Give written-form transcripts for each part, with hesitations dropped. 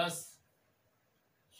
10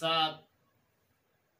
7,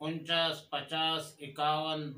49, 50, 51,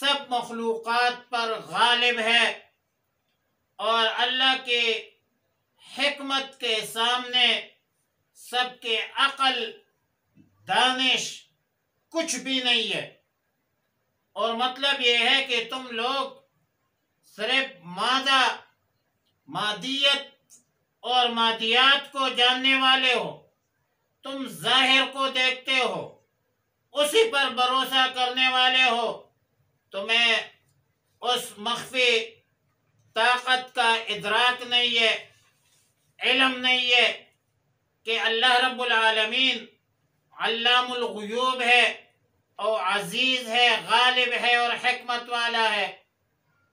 سب مخلوقات پر غالب ہے، اور اللہ کے حکمت کے سامنے سب کے عقل دانش کچھ بھی نہیں ہے۔ اور مطلب یہ ہے کہ تم لوگ صرف مادیت اور مادیات کو جاننے والے ہو، تم ظاہر کو دیکھتے ہو، اسی پر بھروسہ کرنے والے ہو، تمہیں اس مخفی طاقت کا ادراک نہیں ہے، علم نہیں ہے کہ اللہ رب العالمین علام الغیوب ہے اور عزیز ہے، غالب ہے اور حکمت والا ہے۔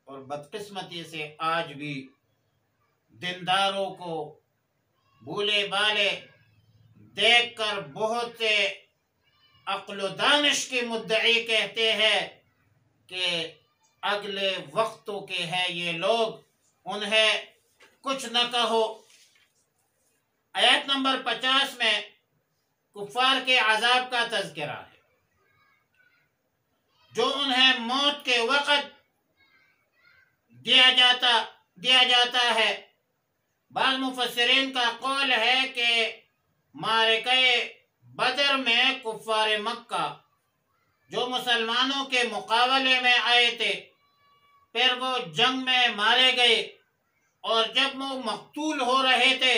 اور بدقسمتی سے آج بھی دینداروں کو بھولے بالے دیکھ کر بہت سے عقل و دانش کے مدعی کہتے ہیں کہ اگلے وقتوں کے ہیں یہ لوگ، انہیں کچھ نہ کہو۔ آیت نمبر 50 میں کفار کے عذاب کا تذکرہ ہے، جو انہیں موت کے وقت دیا جاتا ہے۔ بعض مفسرین کا قول ہے کہ معرکہ بدر میں کفار مکہ جو مسلمانوں کے مقابلے میں آئے تھے، پھر وہ جنگ میں مارے گئے، اور جب وہ مقتول ہو رہے تھے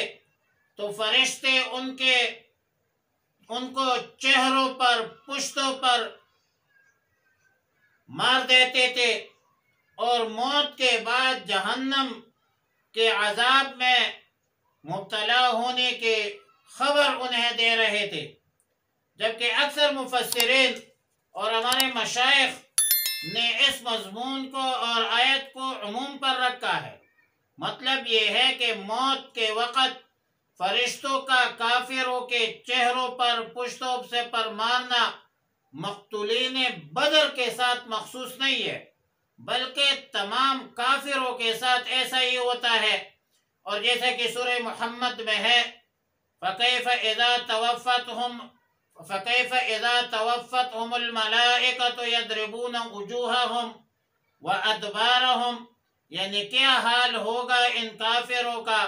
تو فرشتے ان کو چہروں پر، پشتوں پر مار دیتے تھے، اور موت کے بعد جہنم کے عذاب میں مبتلا ہونے کی خبر انہیں دے رہے تھے۔ جبکہ اکثر مفسرین اور ہمارے مشائخ نے اس مضمون کو اور آیت کو عموم پر رکھا ہے۔ مطلب یہ ہے کہ موت کے وقت فرشتوں کا کافروں کے چہروں پر، پشتوں سے پر مارنا مقتولین بدر کے ساتھ مخصوص نہیں ہے، بلکہ تمام کافروں کے ساتھ ایسا ہی ہوتا ہے۔ اور جیسا کہ سورہ محمد میں ہے، فَكَيْفَ إِذَا تَوَفَّتْهُمُ الْمَلَائِكَةُ يَضْرِبُونَ وُجُوهَهُمْ وَأَدْبَارَهُمْ، یعنی کیا حال ہوگا ان کافروں کا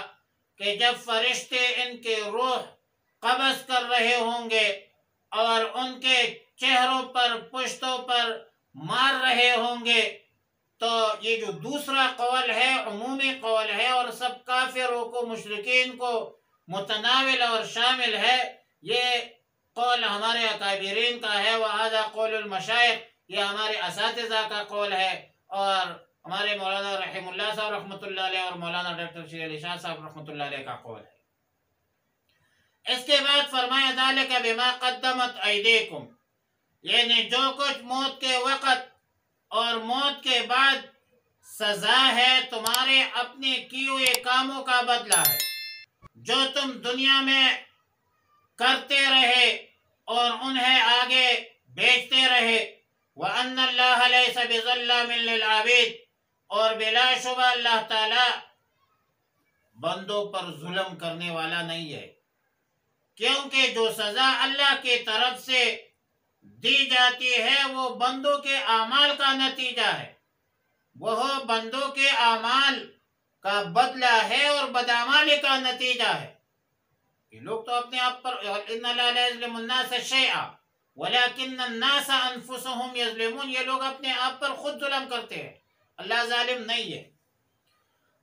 کہ جب فرشتے ان کے روح قبض کر رہے ہوں گے اور ان کے چہروں پر، پشتوں پر مار رہے ہوں گے۔ تو یہ جو دوسرا قول ہے عمومی قول ہے، اور سب کافروں کو، مشرکین کو متناول اور شامل ہے۔ یہ قول ہمارے اکابرین کا ہے، وَهَذَا قول المشائخ، یہ ہمارے اساتذہ کا قول ہے، اور ہمارے مولانا رحم اللہ صاحب رحمۃ اللہ علیہ اور مولانا ڈاکٹر شیر علی شاہ صاحب رحمۃ اللہ علیہ کا قول ہے۔ اس کے بعد فرمایا ذَلِكَ بِمَا قَدَّمَتْ أَيْدِيكُمْ، یعنی جو کچھ موت کے وقت اور موت کے بعد سزا ہے، تمہارے اپنے کیے ہوئے کاموں کا بدلہ ہے، جو تم دنیا میں کرتے رہے اور انہیں آگے بیچتے رہے۔ وَأَنَّ اللَّهَ لَيْسَ بِظَلَّامٍ لِّلْعَبِيدِ، اور بلا شبہ اللہ تعالی بندوں پر ظلم کرنے والا نہیں ہے، کیونکہ جو سزا اللہ کی طرف سے دی جاتی ہے وہ بندوں کے اعمال کا نتیجہ ہے، وہ بندوں کے اعمال کا بدلہ ہے اور بدعمالی کا نتیجہ ہے۔ یہ لوگ تو اپنے آپ پر إِنَّ اللَّهَ لَا يَظْلِمُ النَّاسَ شَيْئًا وَلَكِنَّ النَّاسَ أَنفُسَهُمْ يَظْلِمُونَ، یہ لوگ اپنے آپ پر خود ظلم کرتے ہیں، اللہ ظالم نہیں ہے۔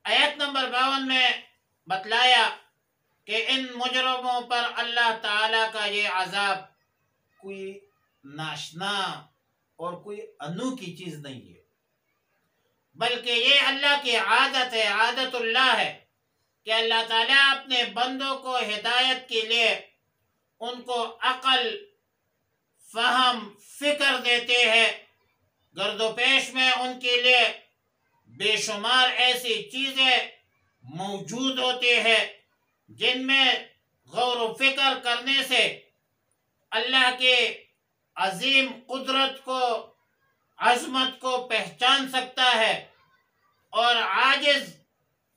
آیت نمبر 52 میں بتلایا کہ ان مجرموں پر اللہ تعالیٰ کا یہ عذاب کوئی ناشنا اور کوئی انوکھی چیز نہیں ہے، بلکہ یہ اللہ کی عادت ہے، عادت اللہ ہے کہ اللہ تعالیٰ اپنے بندوں کو ہدایت کے لیے ان کو عقل، فہم، فکر دیتے ہیں۔ گرد و پیش میں ان کے لیے بے شمار ایسی چیزیں موجود ہوتی ہیں جن میں غور و فکر کرنے سے اللہ کے عظیم قدرت کو، عظمت کو پہچان سکتا ہے، اور عاجز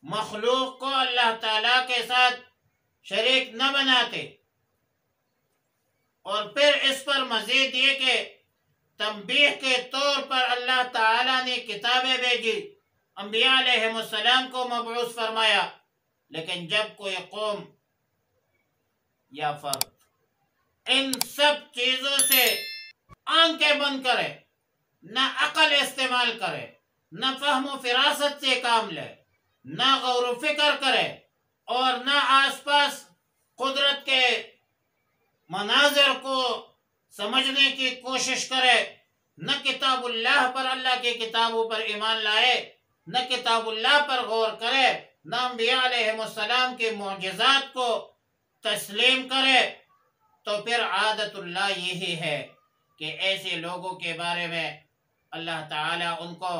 مخلوق کو اللہ تعالیٰ کے ساتھ شریک نہ بناتے۔ اور پھر اس پر مزید یہ کہ تنبیہ کے طور پر اللہ تعالیٰ نے کتابیں بھیجی، انبیاء علیہ السلام کو مبعوث فرمایا، لیکن جب کوئی قوم یا فرد ان سب چیزوں سے آنکھیں بند کرے، نہ عقل استعمال کرے، نہ فہم و فراست سے کام لے، نہ غور و فکر کرے، اور نہ آس پاس قدرت کے مناظر کو سمجھنے کی کوشش کرے، نہ کتاب اللہ پر، اللہ کی کتابوں پر ایمان لائے، نہ کتاب اللہ پر غور کرے، نہ انبیاء علیہ السلام کے معجزات کو تسلیم کرے، تو پھر عادت اللہ یہی ہے کہ ایسے لوگوں کے بارے میں اللہ تعالیٰ ان کو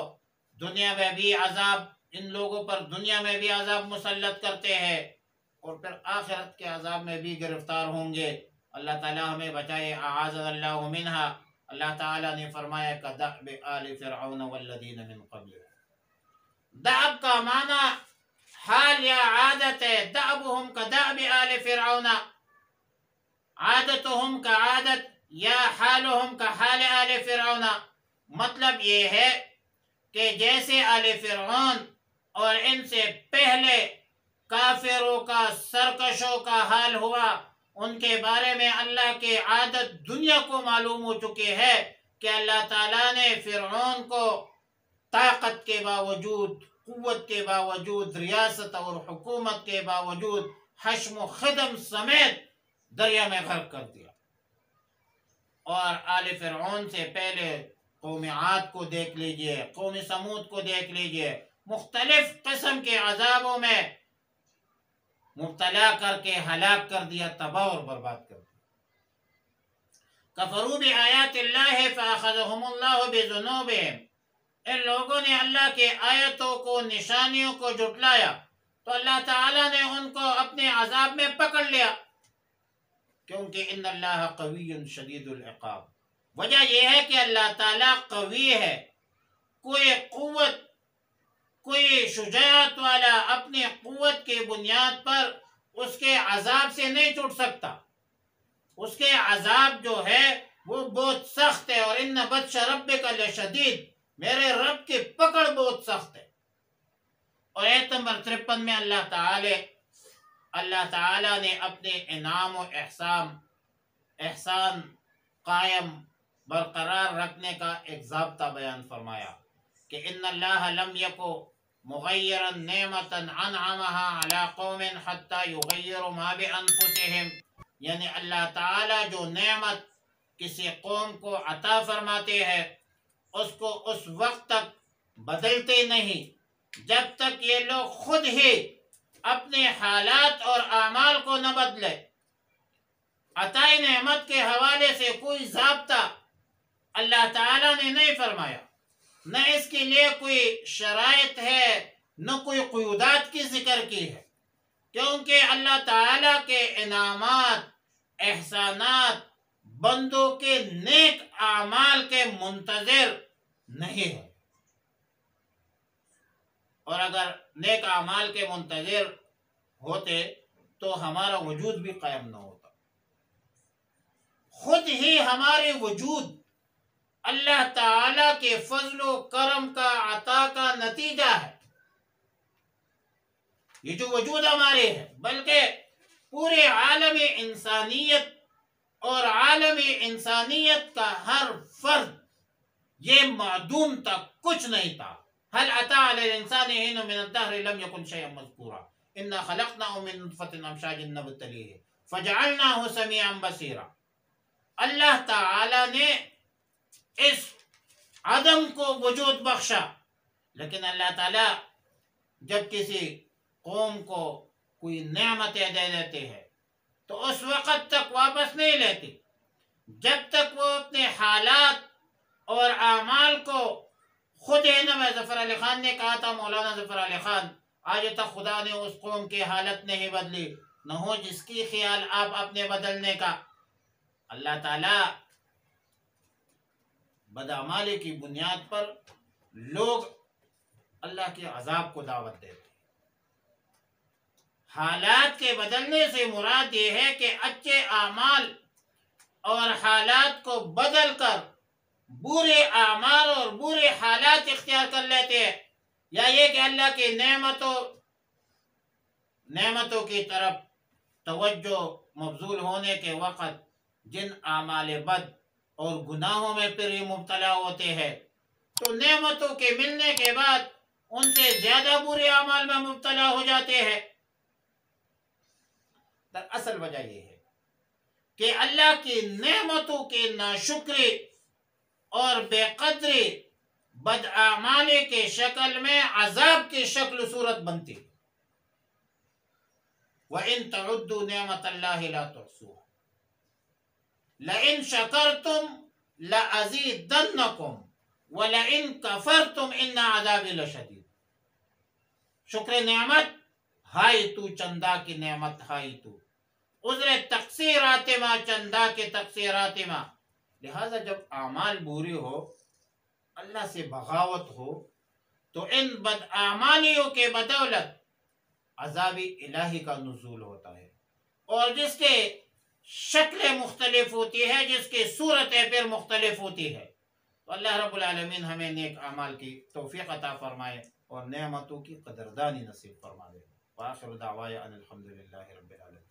دنیا میں بھی عذاب، ان لوگوں پر دنیا میں بھی عذاب مسلط کرتے ہیں، اور پھر آخرت کے عذاب میں بھی گرفتار ہوں گے۔ اللہ تعالیٰ ہمیں بچائے، اعاذنا اللہ منہا۔ اللہ تعالیٰ نے فرمایا کدأب آل فرعون والذین من قبل۔ دأب کا معنی حال یا عادت ہے، دأبهم کدأب آل فرعون، عادتهم کا عادت یا حالهم کا حال آل فرعون۔ مطلب یہ ہے کہ جیسے آل فرعون اور ان سے پہلے کافروں کا، سرکشوں کا حال ہوا، ان کے بارے میں اللہ کی عادت دنیا کو معلوم ہو چکی ہے کہ اللہ تعالیٰ نے فرعون کو طاقت کے باوجود، قوت کے باوجود، ریاست اور حکومت کے باوجود حشم و خدم سمیت دریا میں غرق کر دیا۔ اور آل فرعون سے پہلے قوم عاد کو دیکھ لیجئے، قوم سمود کو دیکھ لیجئے، مختلف قسم کے عذابوں میں مبتلا کر کے ہلاک کر دیا، تباہ اور برباد کر دیا۔ کفروا بآیات اللہ فاخذهم اللہ بذنوبہم، ان لوگوں نے اللہ کے آیتوں کو، نشانیوں کو جھٹلایا تو اللہ تعالیٰ نے ان کو اپنے عذاب میں پکڑ لیا، کیونکہ ان اللہ قوی شدید العقاب۔ وجہ یہ ہے کہ اللہ تعالیٰ قوی ہے، کوئی قوت، کوئی شجاعت والا اپنی قوت کی بنیاد پر اس کے عذاب سے نہیں چھوٹ سکتا۔ اس کے عذاب جو ہے وہ بہت سخت ہے، اور ان بطش ربک لشدید، میرے رب کی پکڑ بہت سخت ہے۔ اور آیت نمبر 53 میں اللہ تعالی نے اپنے انعام و احسان قائم برقرار رکھنے کا ایک ضابطہ بیان فرمایا کہ ان اللہ لم یکو مغیرا نعمتا انعمها علی قوم حتی یغیروا ما بانفسہم، یعنی اللہ تعالی جو نعمت کسی قوم کو عطا فرماتے ہیں اس کو اس وقت تک بدلتے نہیں جب تک یہ لوگ خود ہی اپنے حالات اور اعمال کو نہ بدلے۔ عطائے نعمت کے حوالے سے کوئی ضابطہ اللہ تعالیٰ نے نہیں فرمایا، نہ اس کے لیے کوئی شرائط ہے، نہ کوئی قیودات کی ذکر کی ہے، کیونکہ اللہ تعالیٰ کے انعامات، احسانات بندوں کے نیک اعمال کے منتظر نہیں ہے، اور اگر نیک اعمال کے منتظر ہوتے تو ہمارا وجود بھی قائم نہ ہوتا۔ خود ہی ہمارے وجود اللہ تعالی کے فضل و کرم کا، عطا کا نتیجہ ہے۔ یہ جو وجود ہمارے ہے، بلکہ پورے عالم انسانیت اور عالم انسانیت کا ہر فرد یہ معدوم تک کچھ نہیں تھا۔ هل اتى على الانسان حين من الدهر لم يكن شيئا مذكورا انا خلقناه من نطفة امشاج نبتليه فجعلناه سميعا بصيرا۔ اللہ تعالی نے اس عدم کو وجود بخشا، لیکن اللہ تعالی جب کسی قوم کو کوئی نعمتیں دے دیتے ہیں تو اس وقت تک واپس نہیں لیتے جب تک وہ اپنے حالات اور اعمال کو خود ہی نہ۔ میں ظفر علی خان نے کہا تھا، مولانا ظفر علی خان، آج تک خدا نے اس قوم کی حالت نہیں بدلی، نہ ہو جس کی خیال آپ اپنے بدلنے کا۔ اللہ تعالیٰ بدعمالی کی بنیاد پر لوگ اللہ کے عذاب کو دعوت دیتے۔ حالات کے بدلنے سے مراد یہ ہے کہ اچھے اعمال اور حالات کو بدل کر برے اعمال اور برے حالات اختیار کر لیتے ہیں، یا یہ کہ اللہ کی نعمتوں کی طرف توجہ مبذول ہونے کے وقت جن اعمال بد اور گناہوں میں پھر یہ مبتلا ہوتے ہیں، تو نعمتوں کے ملنے کے بعد ان سے زیادہ برے اعمال میں مبتلا ہو جاتے ہیں۔ دراصل وجہ یہ ہے کہ اللہ کی نعمتوں کی ناشکری اور بے قدری بدعمالی کی شکل میں عذاب کی شکل صورت بنتی۔ وَإِن تَعُدُّوا نِعْمَةَ اللَّهِ لَا تُحْصُوهَا لَئِن شَكَرْتُمْ لَأَزِيدَنَّكُمْ وَلَئِن كَفَرْتُمْ إِنَّ عَذَابِي لَشَدِيدٌ۔ شکر نعمت ہائی تو چندہ کی نعمت ہائی تو، عذر تقصیرات ما چندہ کے تقصیرات ما۔ لہذا جب اعمال بری ہو، اللہ سے بغاوت ہو، تو ان بدعمالیوں کے بدولت عذاب الہی کا نزول ہوتا ہے، اور جس کے شکلیں مختلف ہوتی ہے، جس کی صورتیں پھر مختلف ہوتی ہے۔ تو اللہ رب العالمین ہمیں نیک اعمال کی توفیق عطا فرمائے اور نعمتوں کی قدردانی نصیب فرما دے۔ وآخر دعوایا ان الحمدللہ رب العالمین۔